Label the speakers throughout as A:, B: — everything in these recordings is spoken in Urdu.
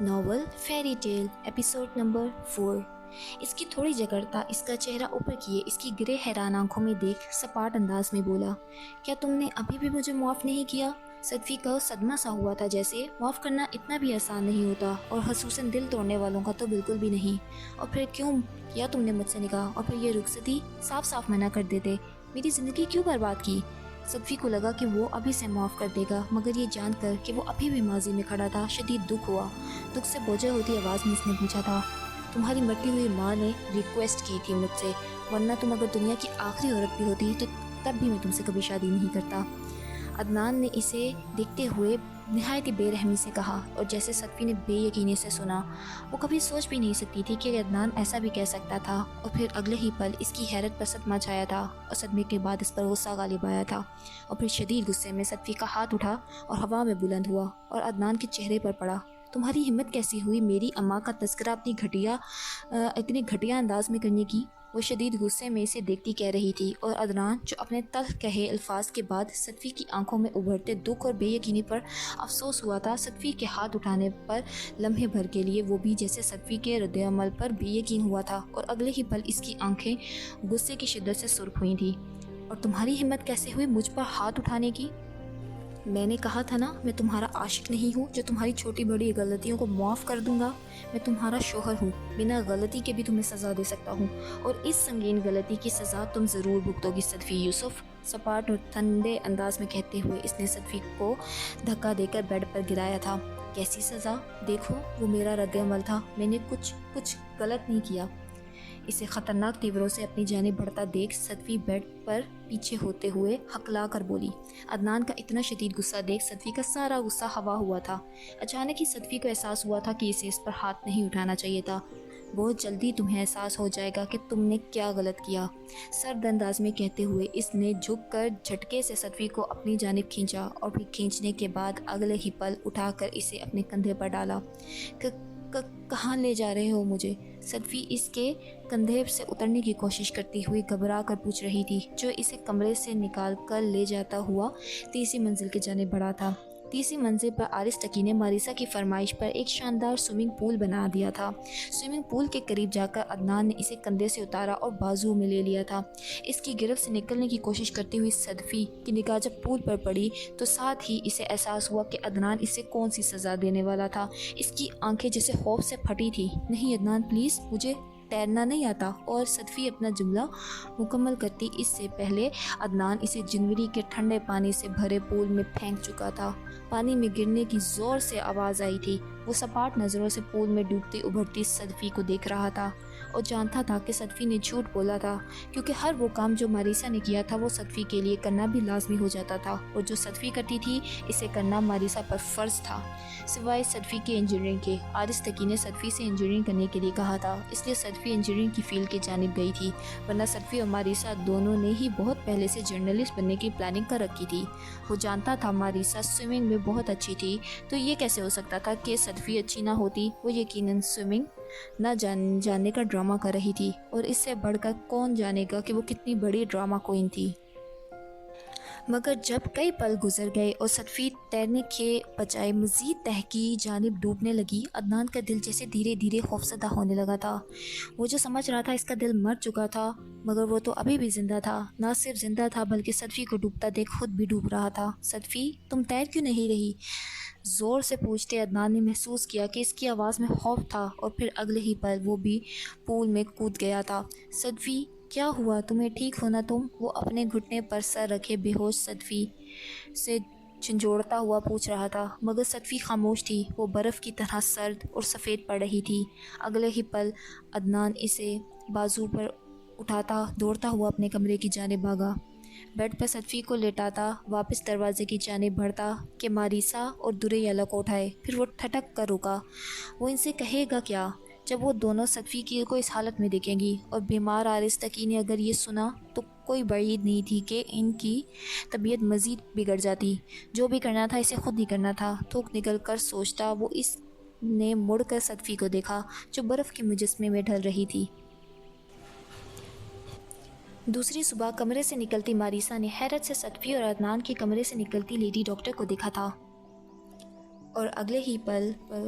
A: Novel fairy tale episode number 4۔ اس کی تھوڑی جگہ تھا، اس کا چہرہ اوپر کیے اس کی گرے حیران آنکھوں میں دیکھ سپاٹ انداز میں بولا، کیا تم نے ابھی بھی مجھے معاف نہیں کیا؟ صدفی کا صدمہ سا ہوا تھا، جیسے معاف کرنا اتنا بھی آسان نہیں ہوتا، اور خصوصاً دل توڑنے والوں کا تو بالکل بھی نہیں۔ اور پھر کیوں کیا تم نے مجھ سے نکاح، اور پھر یہ رخصتی؟ صاف صاف منع کر دیتے، میری زندگی کیوں برباد کی؟ صدفی کو لگا کہ وہ ابھی سے معاف کر دے گا، مگر یہ جان کر کہ وہ ابھی بھی ماضی میں کھڑا تھا شدید دکھ ہوا۔ دکھ سے بوجھل ہوتی آواز میں اس نے پوچھا تھا، تمہاری مرتی ہوئی ماں نے ریکویسٹ کی تھی مجھ سے، ورنہ تم اگر دنیا کی آخری عورت بھی ہوتی تو تب بھی میں تم سے کبھی شادی نہیں کرتا۔ عدنان نے اسے دیکھتے ہوئے نہایت بے رحمی سے کہا، اور جیسے صدفی نے بے یقینی سے سنا۔ وہ کبھی سوچ بھی نہیں سکتی تھی کہ عدنان ایسا بھی کہہ سکتا تھا، اور پھر اگلے ہی پل اس کی حیرت پر صدمہ چھایا تھا، اور صدمے کے بعد اس پر غصہ غالب آیا تھا، اور پھر شدید غصے میں صدفی کا ہاتھ اٹھا اور ہوا میں بلند ہوا اور عدنان کے چہرے پر پڑا۔ تمہاری ہمت کیسی ہوئی میری اماں کا تذکرہ اتنے گھٹیا انداز میں کرنے کی؟ وہ شدید غصے میں اسے دیکھتی کہہ رہی تھی، اور عدنان جو اپنے تلخ کہے الفاظ کے بعد صدفی کی آنکھوں میں ابھرتے دکھ اور بے یقینی پر افسوس ہوا تھا، صدفی کے ہاتھ اٹھانے پر لمحے بھر کے لیے وہ بھی جیسے صدفی کے رد عمل پر بے یقین ہوا تھا، اور اگلے ہی پل اس کی آنکھیں غصے کی شدت سے سرخ ہوئی تھیں۔ اور تمہاری ہمت کیسے ہوئی مجھ پر ہاتھ اٹھانے کی؟ میں نے کہا تھا نا، میں تمہارا عاشق نہیں ہوں جو تمہاری چھوٹی بڑی غلطیوں کو معاف کر دوں گا۔ میں تمہارا شوہر ہوں، بنا غلطی کے بھی تمہیں سزا دے سکتا ہوں، اور اس سنگین غلطی کی سزا تم ضرور بھگتو گی صدفی یوسف، سپاٹ اور ٹھنڈے انداز میں کہتے ہوئے اس نے صدفی کو دھکا دے کر بیڈ پر گرایا تھا۔ کیسی سزا؟ دیکھو، وہ میرا رد عمل تھا، میں نے کچھ غلط نہیں کیا۔ اسے خطرناک تیوروں سے اپنی جانب بڑھتا دیکھ صدفی بیڈ پر پیچھے ہوتے ہوئے ہکلا کر بولی۔ عدنان کا اتنا شدید غصہ دیکھ صدفی کا سارا غصہ ہوا ہوا تھا۔ اچانک ہی صدفی کو احساس ہوا تھا کہ اسے اس پر ہاتھ نہیں اٹھانا چاہیے تھا۔ بہت جلدی تمہیں احساس ہو جائے گا کہ تم نے کیا غلط کیا، سرد انداز میں کہتے ہوئے اس نے جھک کر جھٹکے سے صدفی کو اپنی جانب کھینچا، اور پھر کھینچنے کے بعد اگلے ہی پل اٹھا کر اسے اپنے کندھے پر ڈالا۔ کہاں لے جا رہے ہو مجھے؟ صدفی اس کے کندھے سے اترنے کی کوشش کرتی ہوئی گھبرا کر پوچھ رہی تھی، جو اسے کمرے سے نکال کر لے جاتا ہوا تیسری منزل کی جانب بڑھا تھا۔ تیسری منزل پر آرس ٹکی نے ماریسا کی فرمائش پر ایک شاندار سوئمنگ پول بنا دیا تھا۔ سوئمنگ پول کے قریب جا کر عدنان نے اسے کندھے سے اتارا اور بازو میں لے لیا تھا۔ اس کی گرفت سے نکلنے کی کوشش کرتی ہوئی صدفی کی نگاہ جب پول پر پڑی تو ساتھ ہی اسے احساس ہوا کہ عدنان اسے کون سی سزا دینے والا تھا۔ اس کی آنکھیں جیسے خوف سے پھٹی تھی۔ نہیں عدنان پلیز، مجھے تیرنا نہیں آتا، اور صدفی اپنا جملہ مکمل کرتی اس سے پہلے عدنان اسے جنوری کے ٹھنڈے پانی سے بھرے پول میں پھینک چکا تھا۔ پانی میں گرنے کی زور سے آواز آئی تھی۔ وہ سپاٹ نظروں سے پول میں ڈوبتی ابھرتی صدفی کو دیکھ رہا تھا، اور جانتا تھا کہ صدفی نے جھوٹ بولا تھا، کیونکہ ہر وہ کام جو ماریسا نے کیا تھا وہ صدفی کے لیے کرنا بھی لازمی ہو جاتا تھا، اور جو صدفی کرتی تھی اسے کرنا ماریسا پر فرض تھا، سوائے صدفی کے انجینئرنگ کے۔ آرس ٹکی نے صدفی سے انجینئرنگ کرنے کے لیے کہا تھا، اس لیے صدفی انجینئرنگ کی فیلڈ کی جانب گئی تھی، ورنہ صدفی اور ماریسا دونوں نے ہی بہت پہلے سے جرنلسٹ بننے کی پلاننگ کر رکھی تھی۔ وہ جانتا تھا ماریسا سوئمنگ میں بہت اچھی تھی، تو یہ کیسے ہو سکتا تھا کہ صدفی اچھی نہ ہوتی؟ وہ یقیناً سوئمنگ نہ جاننے کا ڈرامہ کر رہی تھی، اور اس سے بڑھ کر کون جانے گا کہ وہ کتنی بڑی ڈرامہ کوئن تھی۔ مگر جب کئی پل گزر گئے اور صدفی تیرنے کے بجائے مزید تہہ کی جانب ڈوبنے لگی، عدنان کا دل جیسے دھیرے دھیرے خوفزدہ ہونے لگا تھا۔ وہ جو سمجھ رہا تھا اس کا دل مر چکا تھا، مگر وہ تو ابھی بھی زندہ تھا۔ نہ صرف زندہ تھا بلکہ صدفی کو ڈوبتا دیکھ خود بھی ڈوب رہا تھا۔ صدفی، تم تیر کیوں نہیں رہی؟ زور سے پوچھتے عدنان نے محسوس کیا کہ اس کی آواز میں خوف تھا، اور پھر اگلے ہی پل وہ بھی پول میں کود گیا تھا۔ صدفی، کیا ہوا؟ تمہیں ٹھیک ہونا تم؟ وہ اپنے گھٹنے پر سر رکھے بے ہوش صدفی سے جھنجھوڑتا ہوا پوچھ رہا تھا، مگر صدفی خاموش تھی۔ وہ برف کی طرح سرد اور سفید پڑ رہی تھی۔ اگلے ہی پل عدنان اسے بازو پر اٹھاتا دوڑتا ہوا اپنے کمرے کی جانب بھاگا۔ بیڈ پر صدفی کو لیٹاتا واپس دروازے کی جانب بڑھتا کہ ماریسا اور دریالہ کو اٹھائے، پھر وہ ٹھٹک کر رکا۔ وہ ان سے کہے گا کیا جب وہ دونوں صدفی کو اس حالت میں دیکھیں گی؟ اور بیمار آرس ٹکی نے اگر یہ سنا تو کوئی بعید نہیں تھی کہ ان کی طبیعت مزید بگڑ جاتی۔ جو بھی کرنا تھا اسے خود ہی کرنا تھا۔ تھوک نکل کر سوچتا وہ اس نے مڑ کر صدفی کو دیکھا جو برف کے مجسمے میں ڈھل رہی تھی۔ دوسری صبح کمرے سے نکلتی ماریسا نے حیرت سے صدفی اور عدنان کے کمرے سے نکلتی لیڈی ڈاکٹر کو دیکھا تھا، اور اگلے ہی پل پر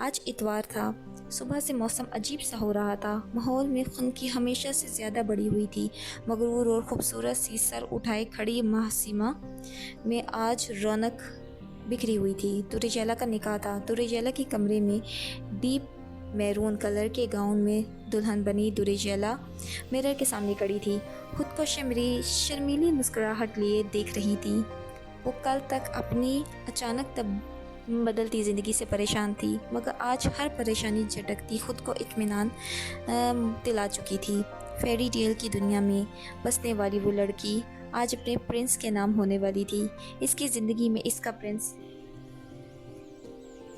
A: آج اتوار تھا۔ صبح سے موسم عجیب سا ہو رہا تھا۔ ماحول میں خنکی ہمیشہ سے زیادہ بڑی ہوئی تھی۔ مغرور اور خوبصورت سی سر اٹھائے کھڑی محسمہ میں آج رونق بکھری ہوئی تھی۔ دوریجیلا کا نکاح تھا۔ دوریجیلا کے کمرے میں ڈیپ میرون کلر کے گاؤن میں دلہن بنی دوریجیلا مرر کے سامنے کھڑی تھی۔ خود کو شرمیلی مسکراہٹ لیے دیکھ رہی تھی۔ وہ کل تک اپنی اچانک بدلتی زندگی سے پریشان تھی، مگر آج ہر پریشانی جھٹکتی خود کو اطمینان دلا چکی تھی۔ فیری ٹیل کی دنیا میں بسنے والی وہ لڑکی آج اپنے پرنس کے نام ہونے والی تھی۔ اس کی زندگی میں اس کا پرنس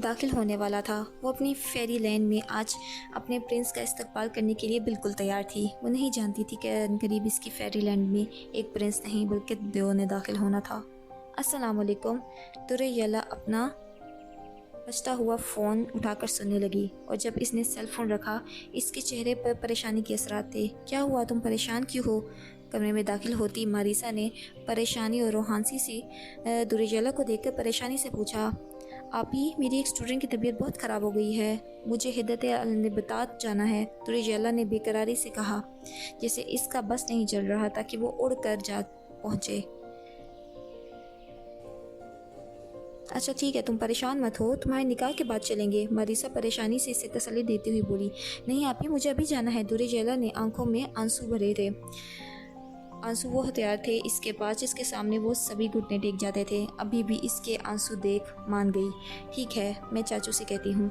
A: داخل ہونے والا تھا۔ وہ اپنی فیری لینڈ میں آج اپنے پرنس کا استقبال کرنے کے لیے بالکل تیار تھی۔ وہ نہیں جانتی تھی کہ قریب اس کی فیری لینڈ میں ایک پرنس نہیں بلکہ دو نے داخل ہونا تھا۔ السلام علیکم۔ دوریجیلا اپنا بجتا ہوا فون اٹھا کر سننے لگی، اور جب اس نے سیل فون رکھا اس کے چہرے پر پریشانی کے اثرات تھے۔ کیا ہوا، تم پریشان کیوں ہو؟ کمرے میں داخل ہوتی ماریسا نے پریشانی اور روحانسی سے دوریجیلا کو دیکھ کر پریشانی سے پوچھا، آپی میری ایک اسٹوڈنٹ کی طبیعت بہت خراب ہو گئی ہے، مجھے ہدایت النبطات جانا ہے۔ دوریجیلا نے بے قراری سے کہا، جیسے اس کا بس نہیں چل رہا تھا کہ وہ اڑ کر جا پہنچے۔ اچھا ٹھیک ہے، تم پریشان مت ہو، تمہارے نکاح کے بعد چلیں گے۔ ماریسا پریشانی سے اسے تسلی دیتے ہوئی بولی۔ نہیں آپی، مجھے ابھی جانا ہے۔ دوریجیلا نے آنکھوں میں آنسو بھرے تھے۔ آنسو وہ ہتھیار تھے اس کے پاس جس کے سامنے وہ سبھی گھٹنے ٹیک جاتے تھے۔ ابھی بھی اس کے آنسو دیکھ مان گئی۔ ٹھیک ہے، میں چاچو سے کہتی ہوں۔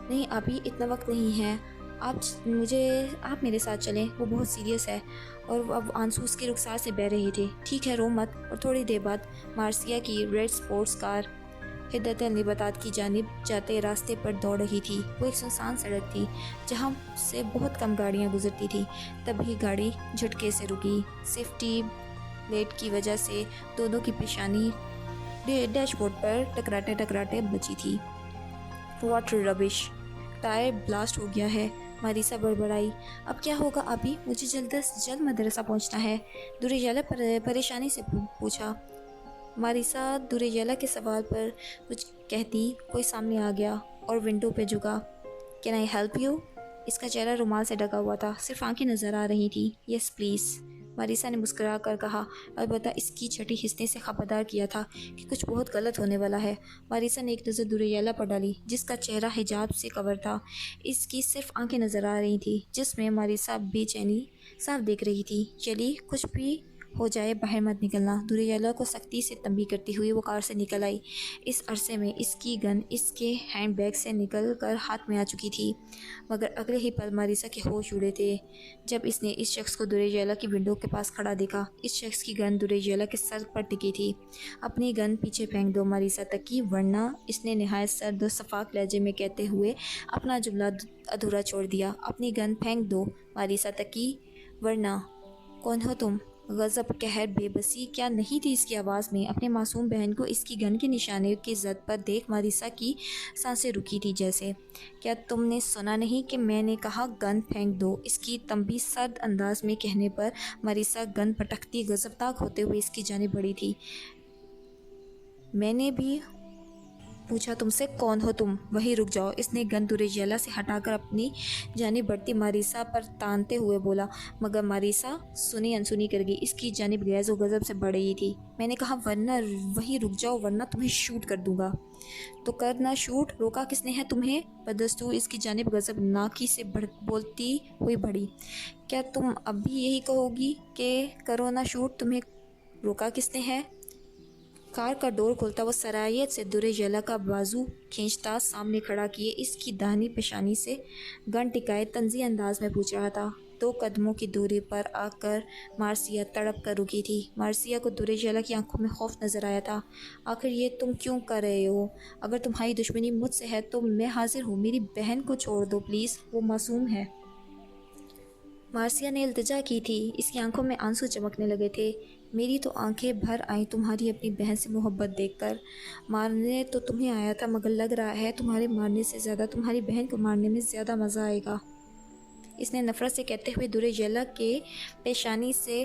A: نہیں آپی، اتنا وقت نہیں ہے، آپ میرے ساتھ چلیں، وہ بہت سیریس ہے۔ اور اب آنسو اس کے رخسار سے بہہ رہے تھے۔ ٹھیک ہے، رو مت۔ اور تھوڑی دیر بعد مارسیا کی ریڈ سپورٹس کار ہدایت النبطات کی جانب جاتے راستے پر دوڑ رہی تھی۔ وہ ایک سنسان سڑک تھی جہاں سے بہت کم گاڑیاں گزرتی تھیں۔ تبھی گاڑی جھٹکے سے رکی۔ سیفٹی بیلٹ کی وجہ سے دونوں کی پیشانی ڈیش بورڈ پر ٹکراتے بچی تھی۔ واٹ ربش، ٹائر بلاسٹ ہو گیا ہے، ماریسا بڑبڑائی۔ اب کیا ہوگا آپی، مجھے جلد از جلد مدرسہ پہنچنا ہے، دوریجیلا پریشانی سے پوچھا۔ ماریسا دوریجیلا کے سوال پر کچھ کہتی کوئی سامنے آ گیا اور ونڈو پہ جھکا۔ Can I help you? اس کا چہرہ رومال سے ڈھکا ہوا تھا، صرف آنکھیں نظر آ رہی تھیں۔ یس پلیز، ماریسا نے مسکرا کر کہا۔ البتہ اس کی چھٹی حصے سے خبردار کیا تھا کہ کچھ بہت غلط ہونے والا ہے۔ ماریسا نے ایک نظر دوریجیلا پر ڈالی جس کا چہرہ حجاب سے کور تھا۔ اس کی صرف آنکھیں نظر آ رہی تھیں جس میں ماریسا بے چینی صاف دیکھ رہی تھی۔ چلی، کچھ بھی ہو جائے باہر مت نکلنا۔ دوریجیلا کو سختی سے تنبیہ کرتی ہوئی وہ کار سے نکل آئی۔ اس عرصے میں اس کی گن اس کے ہینڈ بیگ سے نکل کر ہاتھ میں آ چکی تھی، مگر اگلے ہی پل ماریسا کے ہوش اڑے تھے جب اس نے اس شخص کو دوریجیلا کی ونڈو کے پاس کھڑا دیکھا۔ اس شخص کی گن دوریجیلا کے سر پر ٹکی تھی۔ اپنی گن پیچھے پھینک دو ماریسا تکی، ورنہ، اس نے نہایت سرد و شفاف لہجے میں کہتے ہوئے اپنا جملہ ادھورا چھوڑ دیا۔ اپنی گن پھینک دو ماریسا تکی، ورنہ۔ کون ہو تم؟ غضب، قہر، بے بسی کیا نہیں تھی اس کی آواز میں۔ اپنے معصوم بہن کو اس کی گن کے نشانے کی زد پر دیکھ ماریسا کی سانسیں رکی تھی جیسے۔ کیا تم نے سنا نہیں کہ میں نے کہا گن پھینک دو؟ اس کی تنبیہ سرد انداز میں کہنے پر ماریسا گن پٹکتی غضبناک ہوتے ہوئے اس کی جانب بڑھی تھی۔ میں نے بھی پوچھا تم سے کون ہو تم؟ وہیں رک جاؤ، اس نے گن دوریجیلا سے ہٹا کر اپنی جانب بڑھتی ماریسا پر تانتے ہوئے بولا، مگر ماریسا سنی انسنی کر گئی۔ اس کی جانب غیظ و غضب سے بڑھ رہی تھی۔ میں نے کہا ورنہ وہیں رک جاؤ، ورنہ تمہیں شوٹ کر دوں گا۔ تو کرنا شوٹ، روکا کس نے ہے تمہیں؟ بدستور اس کی جانب غضب ناکی سے بولتی ہوئی بڑھی۔ کیا تم اب بھی یہی کہو گی کہ کرو نہ شوٹ؟ تمہیں روکا کس نے ہے؟ کار کا ڈور کھولتا وہ سرایت سے دوریجیلا کا بازو کھینچتا سامنے کھڑا کیے اس کی داہنی پیشانی سے گن ٹکائے طنزی انداز میں پوچھ رہا تھا۔ 2 قدموں کی دوری پر آ کر مارسیا تڑپ کر رکی تھی۔ مارسیا کو دوریجیلا کی آنکھوں میں خوف نظر آیا تھا۔ آخر یہ تم کیوں کر رہے ہو؟ اگر تمہاری دشمنی مجھ سے ہے تو میں حاضر ہوں، میری بہن کو چھوڑ دو پلیز، وہ معصوم ہے۔ مارسیا نے التجا کی تھی۔ اس کی آنکھوں میں آنسو چمکنے لگے تھے۔ میری تو آنکھیں بھر آئیں تمہاری اپنی بہن سے محبت دیکھ کر۔ مارنے تو تمہیں آیا تھا، مگر لگ رہا ہے تمہارے مارنے سے زیادہ تمہاری بہن کو مارنے میں زیادہ مزہ آئے گا، اس نے نفرت سے کہتے ہوئے دوریجیلا کے پیشانی سے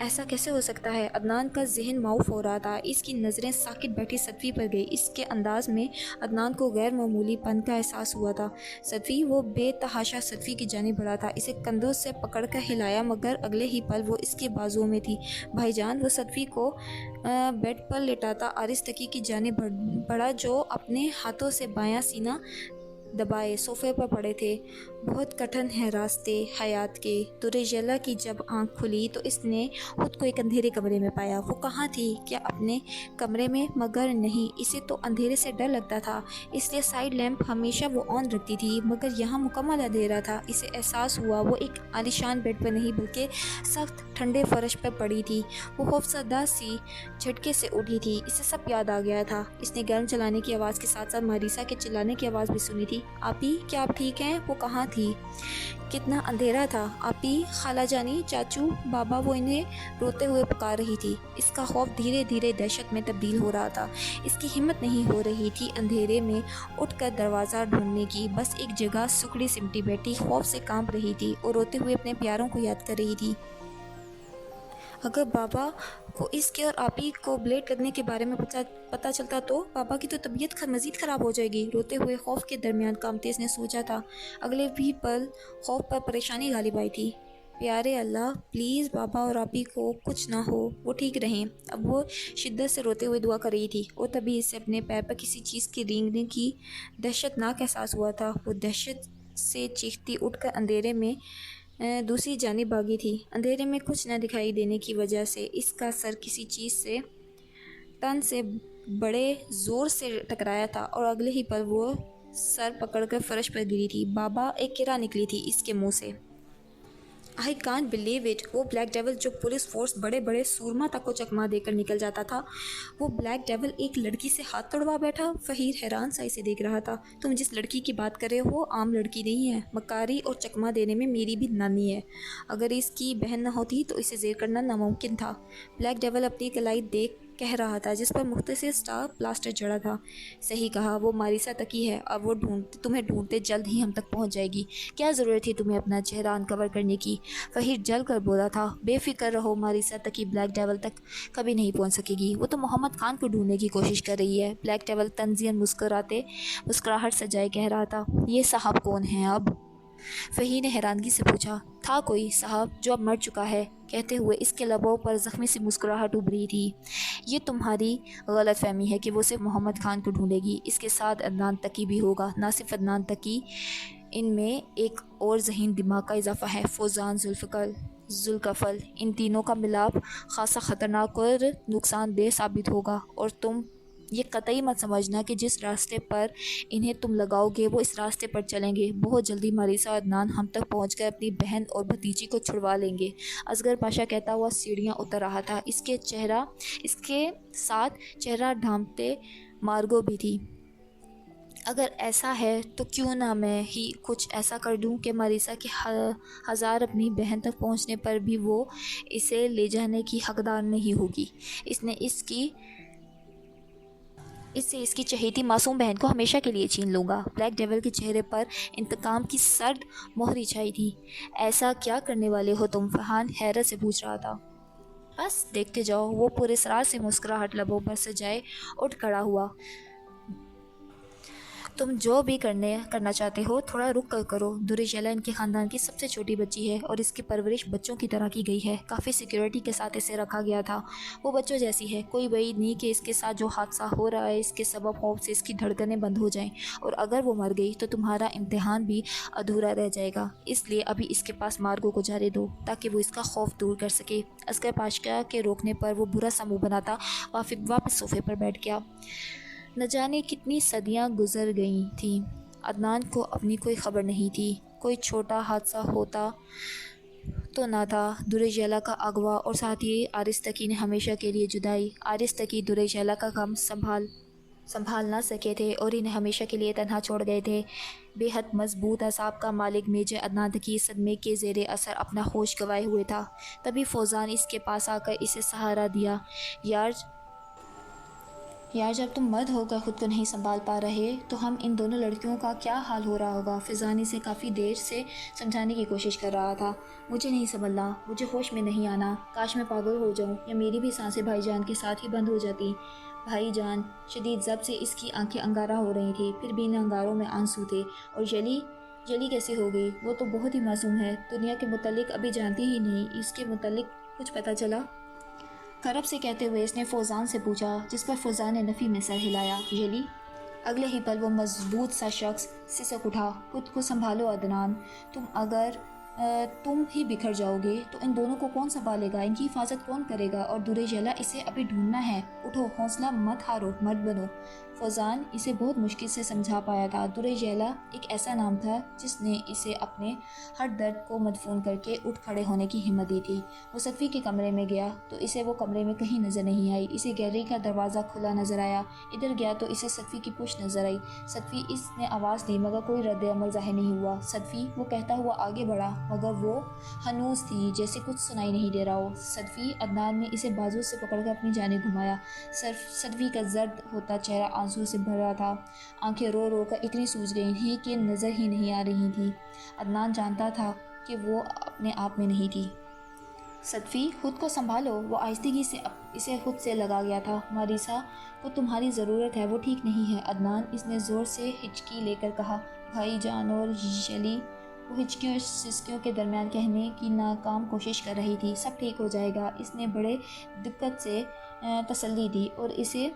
A: ایسا کیسے ہو سکتا ہے؟ عدنان کا ذہن معاف ہو رہا تھا۔ اس کی نظریں ساکت بیٹھی صدفی پر گئی۔ اس کے انداز میں عدنان کو غیر معمولی پن کا احساس ہوا تھا۔ صدفی، وہ بے تحاشا صدفی کی جانب بڑھا تھا، اسے کندھوں سے پکڑ کر ہلایا، مگر اگلے ہی پل وہ اس کے بازوؤں میں تھی۔ بھائی جان! وہ صدفی کو بیڈ پر لٹاتا عارض تقی کی جانب بڑھا جو اپنے ہاتھوں سے بایاں سینہ دبائے صوفے پر پڑے تھے۔ بہت کٹھن ہیں راستے حیات کے۔ دریجیلا کی جب آنکھ کھلی تو اس نے خود کو ایک اندھیرے کمرے میں پایا۔ وہ کہاں تھی؟ کیا اپنے کمرے میں؟ مگر نہیں، اسے تو اندھیرے سے ڈر لگتا تھا، اس لیے سائیڈ لیمپ ہمیشہ وہ آن رکھتی تھی، مگر یہاں مکمل اندھیرا تھا۔ اسے احساس ہوا وہ ایک عالیشان بیڈ پر نہیں بلکہ سخت ٹھنڈے فرش پر پڑی تھی۔ وہ خوفزدہ سی جھٹکے سے اٹھی تھی۔ اسے سب یاد آ گیا تھا۔ اس نے گرم چلانے کی آواز کے ساتھ ساتھ ماریسا کے چلانے کی آواز بھی سنی تھی۔ آپی، کیا آپ ٹھیک ہیں؟ وہ کہاں تھی؟ کتنا اندھیرا تھا؟ آپی، خالہ جانی، چاچو، بابا، وہ انہیں روتے ہوئے پکار رہی تھی۔ اس کا خوف دھیرے دھیرے دہشت میں تبدیل ہو رہا تھا۔ اس کی ہمت نہیں ہو رہی تھی اندھیرے میں اٹھ کر دروازہ ڈھونڈنے کی۔ بس ایک جگہ سکڑی سمٹی بیٹھی خوف سے کانپ رہی تھی اور روتے ہوئے اپنے پیاروں کو یاد کر رہی تھی۔ اگر بابا کو اس کے اور آپی کو بلیڈ لگنے کے بارے میں پتہ چلتا تو بابا کی تو طبیعت مزید خراب ہو جائے گی۔ روتے ہوئے خوف کے درمیان کانپتے اس نے سوچا تھا۔ اگلے بھی پل خوف پر پریشانی غالب آئی تھی۔ پیارے اللہ، پلیز بابا اور آپی کو کچھ نہ ہو، وہ ٹھیک رہیں۔ اب وہ شدت سے روتے ہوئے دعا کر رہی تھی اور تبھی اسے اپنے پیر پر کسی چیز کے رینگنے کی دہشتناک احساس ہوا تھا۔ وہ دہشت سے چیختی اٹھ کر اندھیرے میں دوسری جانب بھاگی تھی۔ اندھیرے میں کچھ نہ دکھائی دینے کی وجہ سے اس کا سر کسی چیز سے تن سے بڑے زور سے ٹکرایا تھا اور اگلے ہی پل وہ سر پکڑ کر فرش پر گری تھی۔ بابا! ایک کرا نکلی تھی اس کے منہ سے۔ I can't believe it! وہ بلیک ڈیول جو پولیس فورس بڑے بڑے سورما تک کو چکما دے کر نکل جاتا تھا، وہ بلیک ڈیول ایک لڑکی سے ہاتھ توڑوا بیٹھا؟ فہیر حیران سا اسے دیکھ رہا تھا۔ تم جس لڑکی کی بات کر رہے ہو عام لڑکی نہیں ہے، مکاری اور چکما دینے میں میری بھی نانی ہے۔ اگر اس کی بہن نہ ہوتی تو اسے زیر کرنا ناممکن تھا۔ بلیک ڈیول اپنی کلائی دیکھ کہہ رہا تھا جس پر مختصر سٹار پلاسٹر جڑا تھا۔ صحیح کہا، وہ ماریسا تقی ہے اور وہ تمہیں ڈھونڈتے جلد ہی ہم تک پہنچ جائے گی۔ کیا ضرورت تھی تمہیں اپنا چہرہ انکور کرنے کی؟ فہیر جل کر بولا تھا۔ بے فکر رہو، ماریسا تقی بلیک ڈیول تک کبھی نہیں پہنچ سکے گی۔ وہ تو محمد خان کو ڈھونڈنے کی کوشش کر رہی ہے۔ بلیک ڈیول طنزیاً مسکراہٹ سجائے کہہ رہا تھا۔ یہ صاحب کون ہیں اب؟ فہیر نے حیرانگی سے پوچھا۔ تھا کوئی صاحب جو اب مر چکا ہے، کہتے ہوئے اس کے لبوں پر زخمی سی مسکراہٹ ابھری تھی۔ یہ تمہاری غلط فہمی ہے کہ وہ صرف محمد خان کو ڈھونڈے گی، اس کے ساتھ عدنان تقی بھی ہوگا۔ نہ صرف عدنان تقی، ان میں ایک اور ذہین دماغ کا اضافہ ہے، فوزان، ذوالکفل۔ ان تینوں کا ملاپ خاصا خطرناک اور نقصان دہ ثابت ہوگا، اور تم یہ قطعی مت سمجھنا کہ جس راستے پر انہیں تم لگاؤ گے وہ اس راستے پر چلیں گے۔ بہت جلدی ماریسا اور عدنان ہم تک پہنچ کر اپنی بہن اور بھتیجی کو چھڑوا لیں گے۔ اصغر پاشا کہتا ہوا سیڑھیاں اتر رہا تھا۔ اس کے ساتھ چہرہ ڈھانپتے مارگو بھی تھی۔ اگر ایسا ہے تو کیوں نہ میں ہی کچھ ایسا کر دوں کہ ماریسا کی ہزار اپنی بہن تک پہنچنے پر بھی وہ اسے لے جانے کی حقدار نہیں ہوگی۔ اس سے اس کی چہیتی معصوم بہن کو ہمیشہ کے لیے چھین لوں گا۔ بلیک ڈیول کے چہرے پر انتقام کی سرد مہری چھائی تھی۔ ایسا کیا کرنے والے ہو تم؟ فرحان حیرت سے پوچھ رہا تھا۔ بس دیکھتے جاؤ، وہ پورے اسرار سے مسکراہٹ لبوں پر سجائے اٹھ کھڑا ہوا۔ تم جو بھی کرنا چاہتے ہو تھوڑا رک کر کرو۔ دریجیلا ان کے خاندان کی سب سے چھوٹی بچی ہے اور اس کی پرورش بچوں کی طرح کی گئی ہے۔ کافی سیکیورٹی کے ساتھ اسے رکھا گیا تھا۔ وہ بچوں جیسی ہے، کوئی بعید نہیں کہ اس کے ساتھ جو حادثہ ہو رہا ہے اس کے سبب خوف سے اس کی دھڑکنیں بند ہو جائیں، اور اگر وہ مر گئی تو تمہارا امتحان بھی ادھورا رہ جائے گا۔ اس لیے ابھی اس کے پاس مارگو کو جانے دو تاکہ وہ اس کا خوف دور کر سکے۔ اصغر پاشا کے روکنے پر وہ برا سا منہ بناتا واپس صوفے پر بیٹھ گیا۔ نہ جانے کتنی صدیاں گزر گئی تھیں، عدنان کو اپنی کوئی خبر نہیں تھی۔ کوئی چھوٹا حادثہ ہوتا تو نہ تھا۔ دریجیلا کا اغوا اور ساتھ ہی عارض تقی نے ہمیشہ کے لیے جدائی۔ عارض تقی دریجیلا کا غم سنبھال نہ سکے تھے اور انہیں ہمیشہ کے لیے تنہا چھوڑ گئے تھے۔ بے حد مضبوط اعصاب کا مالک میجر عدنان تقی صدمے کے زیر اثر اپنا ہوش گنوائے ہوئے تھا۔ تبھی فوزان اس کے پاس آ کر اسے سہارا دیا۔ یار یار جب تم مرد ہو کر خود کو نہیں سنبھال پا رہے تو ہم ان دونوں لڑکیوں کا کیا حال ہو رہا ہوگا۔ فضان اسے کافی دیر سے سمجھانے کی کوشش کر رہا تھا۔ مجھے نہیں سنبھلنا، مجھے ہوش میں نہیں آنا، کاش میں پاگل ہو جاؤں یا میری بھی سانسیں بھائی جان کے ساتھ ہی بند ہو جاتی۔ بھائی جان، شدید ضبط سے اس کی آنکھیں انگارہ ہو رہی تھیں، پھر بھی ان انگاروں میں آنسو تھے۔ اور جلی کیسے ہو گئی؟ وہ تو بہت ہی معصوم ہے، دنیا کے متعلق ابھی جانتی ہی نہیں، اس کے متعلق کچھ پتہ چلا؟ کرب سے کہتے ہوئے اس نے فوزان سے پوچھا، جس پر فوزان نے نفی میں سر ہلایا۔ یلی؟ اگلے ہی پل وہ مضبوط سا شخص سسک اٹھا۔ خود کو سنبھالو عدنان، اگر تم ہی بکھر جاؤ گے تو ان دونوں کو کون سنبھالے گا؟ ان کی حفاظت کون کرے گا؟ اور درے جیلا، اسے ابھی ڈھونڈنا ہے، اٹھو، حوصلہ مت ہارو، مرد بنو۔ فوزان اسے بہت مشکل سے سمجھا پایا تھا۔ درے جیلا ایک ایسا نام تھا جس نے اسے اپنے ہر درد کو مدفون کر کے اٹھ کھڑے ہونے کی ہمت دی تھی۔ وہ صدفی کے کمرے میں گیا تو اسے وہ کمرے میں کہیں نظر نہیں آئی۔ اسے گیلری کا دروازہ کھلا نظر آیا۔ ادھر گیا تو اسے صدفی کی پشت نظر آئی۔ صدفی، اس نے آواز دی مگر کوئی رد عمل ظاہر نہیں ہوا۔ صدفی، وہ کہتا ہوا آگے بڑھا مگر وہ ہنوز تھی جیسے کچھ سنائی نہیں دے رہا ہو۔ صدفی، عدنان نے اسے بازو سے پکڑ کر اپنی جانب گھمایا۔ صدفی کا زرد ہوتا چہرہ آنسو سے بھرا تھا، آنکھیں رو رو کر اتنی سوج گئی تھیں کہ نظر ہی نہیں آ رہی تھیں۔ عدنان جانتا تھا کہ وہ اپنے آپ میں نہیں تھی۔ صدفی، خود کو سنبھالو۔ وہ آہستگی سے اسے خود سے لگا گیا تھا۔ ماریسا کو تمہاری ضرورت ہے، وہ ٹھیک نہیں ہے۔ عدنان، اس نے زور سے ہچکی لے کر کہا۔ بھائی جان اور یلی، وہ ہچکیوں اور سسکیوں کے درمیان کہنے کی ناکام کوشش کر رہی تھی۔ سب ٹھیک ہو جائے گا، اس نے بڑے دقت سے تسلی دی اور اسے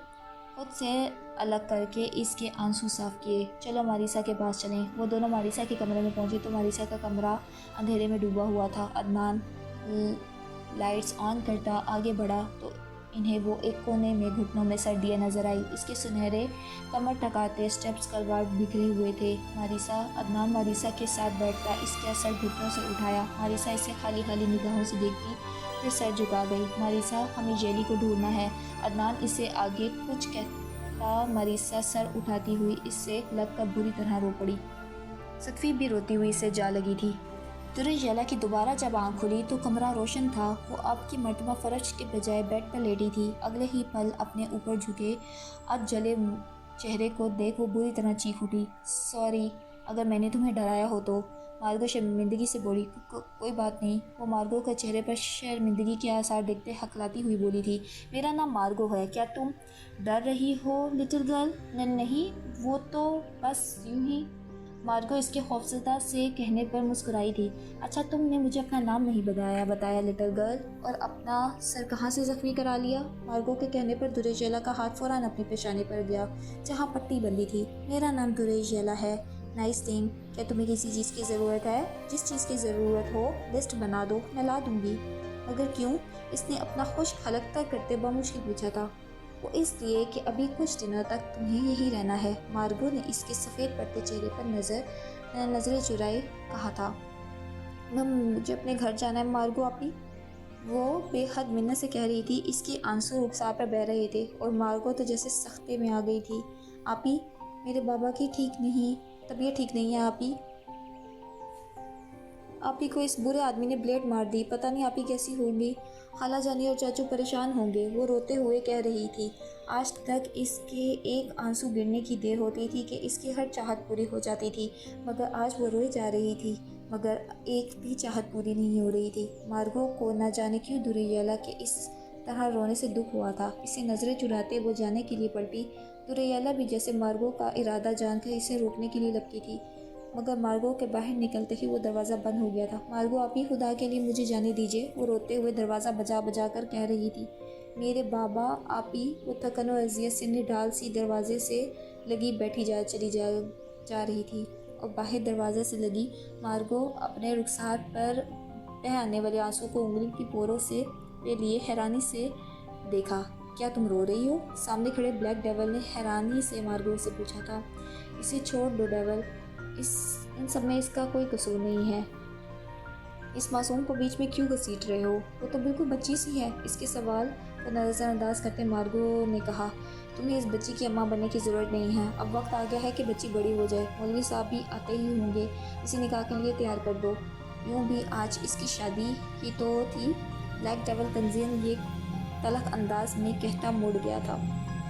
A: خود سے الگ کر کے اس کے آنسو صاف کیے۔ چلو ماریسا کے پاس چلیں۔ وہ دونوں ماریسا کے کمرے میں پہنچے تو ماریسا کا کمرہ اندھیرے میں ڈوبا ہوا تھا۔ عدنان لائٹس آن کرتا آگے بڑھا تو انہیں وہ ایک کونے میں گھٹنوں میں سر دیے نظر آئی۔ اس کے سنہرے کمر ٹکاتے سٹیپس کلوار بکھرے ہوئے تھے۔ ماریسا، عدنان ماریسا کے ساتھ بیٹھتا اس کا سر گھٹنوں سے اٹھایا۔ ماریسا اسے خالی خالی نگاہوں سے دیکھتی، پھر سر جھکا گئی۔ ماریسا، ہمیں یلی کو ڈھونڈنا ہے۔ عدنان اسے آگے کچھ کہتا، ماریسا سر اٹھاتی ہوئی اس سے لگ کر بری طرح رو پڑی۔ صدفی بھی روتی ہوئی اسے جا لگی تھی۔ درے یلا کی دوبارہ جب آنکھ کھلی تو کمرہ روشن تھا۔ وہ اب کی مرتبہ فرش کے بجائے بیڈ پر لیٹی تھی۔ اگلے ہی پل اپنے اوپر جھکے اد جلے چہرے کو دیکھ وہ بری طرح چیخ اٹھی۔ سوری اگر میں نے تمہیں ڈرایا ہو تو، مارگو شرمندگی سے بولی۔ کوئی بات نہیں، وہ مارگو کے چہرے پر شرمندگی کے آثار دیکھتے ہکلاتی ہوئی بولی تھی۔ میرا نام مارگو ہے، کیا تم ڈر رہی ہو لٹل گرل؟ نہیں، وہ تو بس یوں ہی، مارگو اس کے خوفزدہ سے کہنے پر مسکرائی تھی۔ اچھا، تم نے مجھے اپنا نام نہیں بتایا لٹل گرل، اور اپنا سر کہاں سے زخمی کرا لیا؟ مارگو کے کہنے پر درے جیلا کا ہاتھ فوراً اپنے پیشانے پر گیا جہاں پٹی بندھی تھی۔ میرا نام درے جیلا ہے۔ Nice thing. کیا تمہیں کسی چیز کی ضرورت ہے؟ جس چیز کی ضرورت ہو لسٹ بنا دو، میں لا دوں گی۔ مگر کیوں؟ اس نے اپنا خشک حلقہ کرتے بمشکل پوچھا تھا۔ وہ اس لیے کہ ابھی کچھ دنوں تک تمہیں یہی رہنا ہے۔ مارگو نے اس کے سفید پڑتے چہرے پر نظریں چرائے کہا تھا۔ مجھے اپنے گھر جانا ہے مارگو آپی، وہ بے حد منت سے کہہ رہی تھی۔ اس کے آنسو رخسار پر بہہ رہے تھے اور مارگو تو جیسے سختے میں آ گئی تھی۔ آپی، میرے بابا کی طبیعت ٹھیک نہیں ہے آپی۔ آپی کو اس برے آدمی نے بلیڈ مار دی، پتہ نہیں آپی کیسی ہوں گی۔ خالہ جانی اور چاچو پریشان ہوں گے، وہ روتے ہوئے کہہ رہی تھی۔ آج تک اس کے ایک آنسو گرنے کی دیر ہوتی تھی کہ اس کی ہر چاہت پوری ہو جاتی تھی، مگر آج وہ روئے جا رہی تھی مگر ایک بھی چاہت پوری نہیں ہو رہی تھی۔ مارگو کو نہ جانے کیوں درے یلا کے اس طرح رونے سے دکھ ہوا تھا۔ اسے نظریں چراتے وہ جانے کے لیے پلٹی۔ درے یلا بھی جیسے مارگو کا ارادہ جان کر اسے روکنے کے لیے لپکی تھی، مگر مارگو کے باہر نکلتے ہی وہ دروازہ بند ہو گیا تھا۔ مارگو آپی، خدا کے لیے مجھے جانے دیجیے، وہ روتے ہوئے دروازہ بجا بجا کر کہہ رہی تھی۔ میرے بابا آپی، وہ تھکن و اذیت سے نڈال سی دروازے سے لگی بیٹھی چلی جا رہی تھی اور باہر دروازے سے لگی مارگو اپنے رخسار پر بہہ آنے والے آنسو کو انگلی کی پوروں سے لیے حیرانی سے دیکھا۔ کیا تم رو رہی ہو؟ سامنے کھڑے بلیک ڈیول نے حیرانی سے مارگو سے پوچھا تھا۔ اسے چھوڑ دو ڈیول، ان سب میں اس کا کوئی قصور نہیں ہے۔ اس معصوم کو بیچ میں کیوں گھسیٹ رہے ہو؟ وہ تو بالکل بچی سی ہے۔ اس کے سوال کو نظر انداز کرتے مارگو نے کہا، تمہیں اس بچی کی اماں بننے کی ضرورت نہیں ہے، اب وقت آ گیا ہے کہ بچی بڑی ہو جائے۔ مولوی صاحب بھی آتے ہی ہوں گے، اسے نکاح کے لیے تیار کر دو۔ یوں بھی آج اس کی شادی ہی تو تھی۔ بلیک ڈیول تنزین یہ تلخ انداز میں کہتا مڑ گیا تھا۔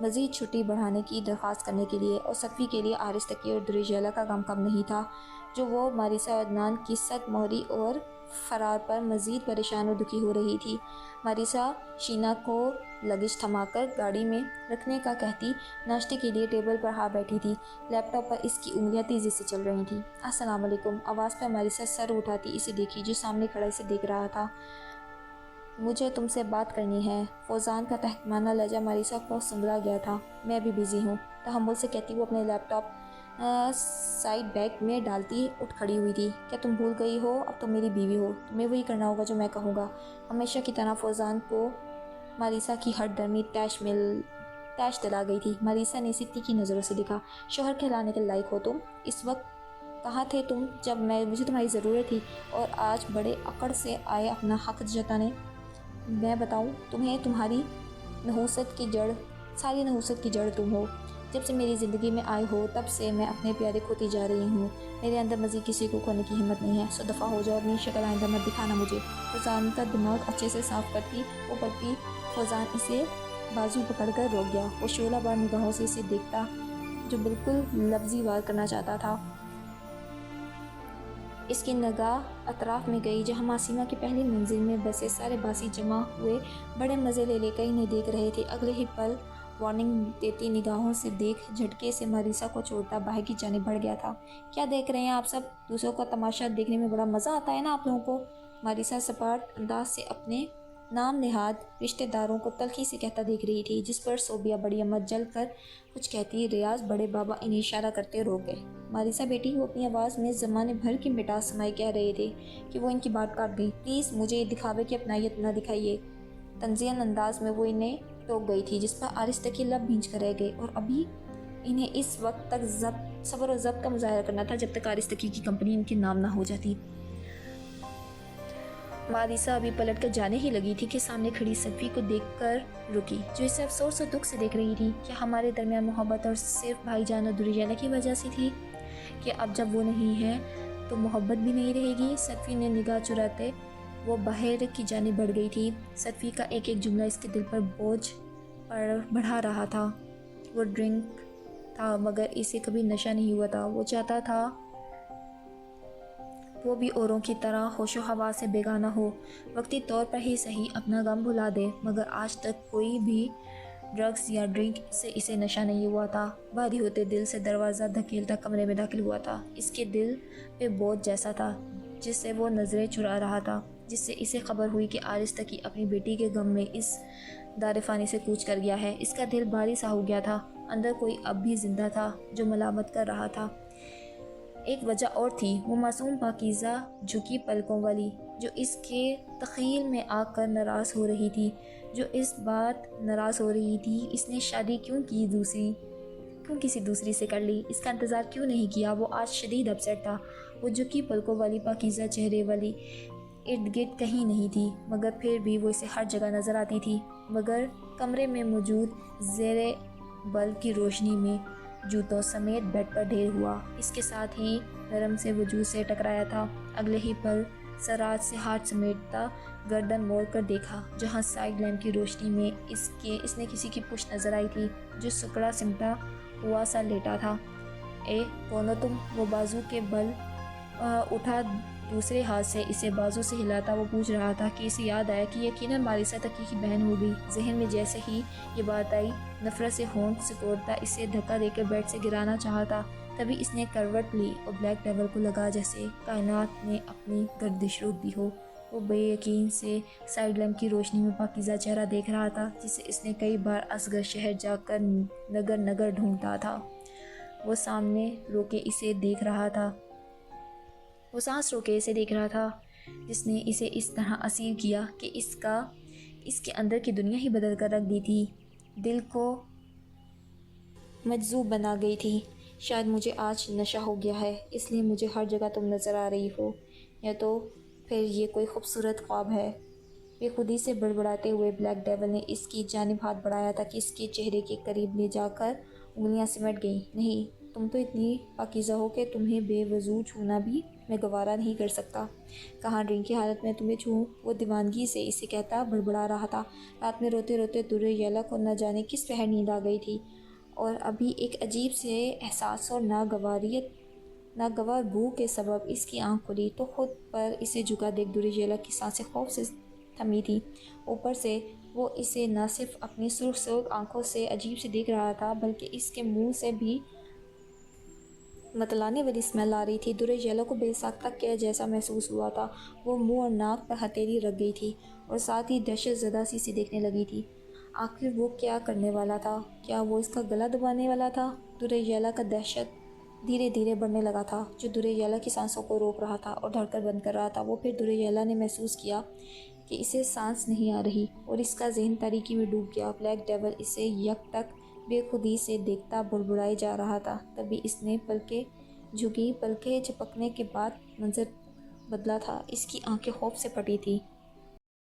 A: مزید چھٹی بڑھانے کی درخواست کرنے کے لیے، اور صفی کے لیے آرستگی اور دریجیلا کا غم کم نہیں تھا، جو وہ ماریسا اور عدنان کی صد مہری اور فرار پر مزید پریشان اور دکھی ہو رہی تھی۔ ماریسا شینا کو لگیج تھما کر گاڑی میں رکھنے کا کہتی ناشتے کے لیے ٹیبل پر ہاں بیٹھی تھی۔ لیپ ٹاپ پر اس کی انگلیاں تیزی سے چل رہی تھیں۔ السلام علیکم، آواز پر ماریسا سر اٹھاتی اسے دیکھی جو سامنے کھڑا اسے دیکھ رہا تھا۔ مجھے تم سے بات کرنی ہے۔ فوزان کا تحقیرانہ لہجہ ماریسا کو سنبھلا گیا تھا۔ میں بھی بیزی ہوں، تحمل سے کہتی وہ اپنے لیپ ٹاپ سائڈ بیگ میں ڈالتی اٹھ کھڑی ہوئی تھی۔ کیا تم بھول گئی ہو؟ اب تم میری بیوی ہو، تمہیں وہی کرنا ہوگا جو میں کہوں گا۔ ہمیشہ کی طرح فوزان کو ماریسا کی ہٹ درمی تیش دلا گئی تھی۔ ماریسا نے اسے تیکھی نظروں سے دیکھا۔ شوہر کہلانے کے لائق ہو تم؟ اس وقت کہاں تھے تم جب مجھے تمہاری ضرورت تھی، اور آج بڑے اکڑ سے آئے اپنا حق جتانے؟ میں بتاؤں تمہیں، تمہاری نحوست کی جڑ، ساری نحوست کی جڑ تم ہو۔ جب سے میری زندگی میں آئے ہو تب سے میں اپنے پیارے کھوتی جا رہی ہوں۔ میرے اندر مزید کسی کو کھونے کی ہمت نہیں ہے، سو دفع ہو جاؤ، اپنی شکل آئندہ مت دکھانا مجھے۔ فوزان کا دماغ اچھے سے صاف کرتی وہ پڑتی۔ فوزان اسے بازو پکڑ کر روک گیا۔ وہ شعلہ بار نگاہوں سے اسے دیکھتا جو بالکل لفظی وار کرنا چاہتا تھا۔ اس کی نگاہ اطراف میں گئی جہاں معصومہ کی پہلی منزل میں بسے سارے باسی جمع ہوئے بڑے مزے لے لے کر انہیں دیکھ رہے تھے۔ اگلے ہی پل وارننگ دیتی نگاہوں سے دیکھ جھٹکے سے ماریسا کو چھوڑتا باہر کی جانب بڑھ گیا تھا۔ کیا دیکھ رہے ہیں آپ سب؟ دوسروں کا تماشا دیکھنے میں بڑا مزہ آتا ہے نا آپ لوگوں کو؟ ماریسا سپاٹ انداز سے اپنے نام نہاد رشتہ داروں کو تلخی سے کہتا دیکھ رہی تھی، جس پر صوبیہ بڑی اماں جل کر کچھ کہتی، ریاض بڑے بابا انہیں اشارہ کرتے روک گئے۔ ماریسا بیٹی، وہ اپنی آواز میں زمانے بھر کی مٹاس سمائے کہہ رہے تھے کہ وہ ان کی بات کاٹ گئی۔ پلیز مجھے دکھاوے کی اپنائیت نہ دکھائیے۔ تنزیہً انداز میں وہ انہیں ٹوک گئی تھی، جس پر آرستگی لب بھینچ کر رہ گئے، اور ابھی انہیں اس وقت تک صبر و ضبط کا مظاہرہ کرنا تھا جب تک آرستگی کی کمپنی ان کے نام نہ ہو جاتی۔ ماریسا ابھی پلٹ کر جانے ہی لگی تھی کہ سامنے کھڑی صفی کو دیکھ کر رکی، جو اسے افسوس اور دکھ سے دیکھ رہی تھی۔ کیا ہمارے درمیان محبت اور صرف بھائی جان اور دریجیلا کی وجہ سے تھی کہ اب جب وہ نہیں ہے تو محبت بھی نہیں رہے گی؟ صفی نے نگاہ چراتے وہ باہر کی جانب بڑھ گئی تھی۔ صفی کا ایک ایک جملہ اس کے دل پر بوجھ بڑھا رہا تھا۔ وہ ڈرنک تھا مگر اسے کبھی نشہ نہیں ہوا تھا۔ وہ چاہتا تھا وہ بھی اوروں کی طرح ہوش و حواس سے بیگانہ ہو، وقتی طور پر ہی صحیح اپنا غم بھلا دے، مگر آج تک کوئی بھی ڈرگز یا ڈرنک سے اسے نشہ نہیں ہوا تھا۔ بھاری ہوتے دل سے دروازہ دھکیلتا کمرے میں داخل ہوا تھا۔ اس کے دل پہ بوجھ جیسا تھا جس سے وہ نظریں چرا رہا تھا، جس سے اسے خبر ہوئی کہ آرستگی اپنی بیٹی کے غم میں اس دار فانی سے کوچ کر گیا ہے۔ اس کا دل بھاری سا ہو گیا تھا۔ اندر کوئی اب بھی زندہ تھا جو ملامت کر رہا تھا۔ ایک وجہ اور تھی، وہ معصوم پاکیزہ جھکی پلکوں والی جو اس کے تخیل میں آ کر ناراض ہو رہی تھی، جو اس بات ناراض ہو رہی تھی اس نے شادی کیوں کسی دوسری سے کر لی، اس کا انتظار کیوں نہیں کیا۔ وہ آج شدید اپسیٹ تھا۔ وہ جھکی پلکوں والی پاکیزہ چہرے والی ارد گرد کہیں نہیں تھی، مگر پھر بھی وہ اسے ہر جگہ نظر آتی تھی۔ مگر کمرے میں موجود زیر بلب کی روشنی میں جوتوں سمیت بیڈ پر ڈھیر ہوا، اس کے ساتھ ہی نرم سے وجود سے ٹکرایا تھا۔ اگلے ہی پل سراج سے ہاتھ سمیٹتا گردن موڑ کر دیکھا، جہاں سائیڈ لیمپ کی روشنی میں اس نے کسی کی پشت نظر آئی تھی جو سکڑا سمٹا ہوا سا لیٹا تھا۔ اے کون ہو تم؟ وہ بازو کے بل اٹھا دوسرے ہاتھ سے اسے بازو سے ہلاتا وہ پوچھ رہا تھا کہ اسے یاد آیا کہ یقیناً ماریسا تقی کی بہن ہوگی۔ ذہن میں جیسے ہی یہ بات آئی، نفرت سے ہونٹ سکوڑتا اسے دھکا دے کر بیڈ سے گرانا چاہا تھا، تبھی اس نے کروٹ لی اور بلیک ڈیول کو لگا جیسے کائنات نے اپنی گردش روک دی ہو۔ وہ بے یقین سے سائیڈ لیمپ کی روشنی میں پاکیزہ چہرہ دیکھ رہا تھا جسے اس نے کئی بار اصغر شہر جا کر نگر نگر ڈھونڈا تھا۔ وہ سامنے روکے اسے دیکھ رہا تھا، وہ سانس روکے اسے دیکھ رہا تھا، جس نے اسے اس طرح اسیر کیا کہ اس کے اندر کی دنیا ہی بدل کر رکھ دی تھی، دل کو مجذوب بنا گئی تھی۔ شاید مجھے آج نشہ ہو گیا ہے، اس لیے مجھے ہر جگہ تم نظر آ رہی ہو، یا تو پھر یہ کوئی خوبصورت خواب ہے۔ بے خودی سے بڑبڑاتے ہوئے بلیک ڈیول نے اس کی جانب ہاتھ بڑھایا تاکہ اس کے چہرے کے قریب لے جا کر انگلیاں سمٹ گئیں۔ نہیں، تم تو اتنی پاکیزہ ہو کہ تمہیں بے وضو چھونا بھی میں گوارا نہیں کر سکتا۔ کہاں ڈرنک کی حالت میں تمہیں چھوؤں، وہ دیوانگی سے اسے کہتا بڑبڑا رہا تھا۔ رات میں روتے روتے دریالا کو نہ جانے کس پہر نیند آ گئی تھی، اور ابھی ایک عجیب سے احساس اور ناگوار بو کے سبب اس کی آنکھ کھلی تو خود پر اسے جھکا دیکھ دریالا کی سانسیں خوف سے تھمی تھی۔ اوپر سے وہ اسے نہ صرف اپنی سرخ آنکھوں سے عجیب سے دیکھ رہا تھا بلکہ اس کے منہ سے بھی متلانے والی اسمیل آ رہی تھی۔ دریالا کو بے ساختہ قید جیسا محسوس ہوا تھا۔ وہ منہ اور ناک پر ہتھیلی رکھ گئی تھی اور ساتھ ہی دہشت زدہ سی اسے دیکھنے لگی تھی۔ آخر وہ کیا کرنے والا تھا؟ کیا وہ اس کا گلا دبانے والا تھا؟ دریالا کا دہشت دھیرے دھیرے بڑھنے لگا تھا، جو دریالا کی سانسوں کو روک رہا تھا اور دھڑکن بند کر رہا تھا۔ وہ پھر دریالا نے محسوس کیا کہ اسے سانس نہیں آ رہی اور اس کا ذہن تاریکی میں ڈوب گیا۔ بلیک ڈیول اسے یک ٹک بے خودی سے دیکھتا بڑبڑائے جا رہا تھا۔ تبھی اس نے پلکیں جھکیں۔ پلکیں جھپکنے کے بعد منظر بدلا تھا۔ اس کی آنکھیں خوف سے پھٹی تھیں۔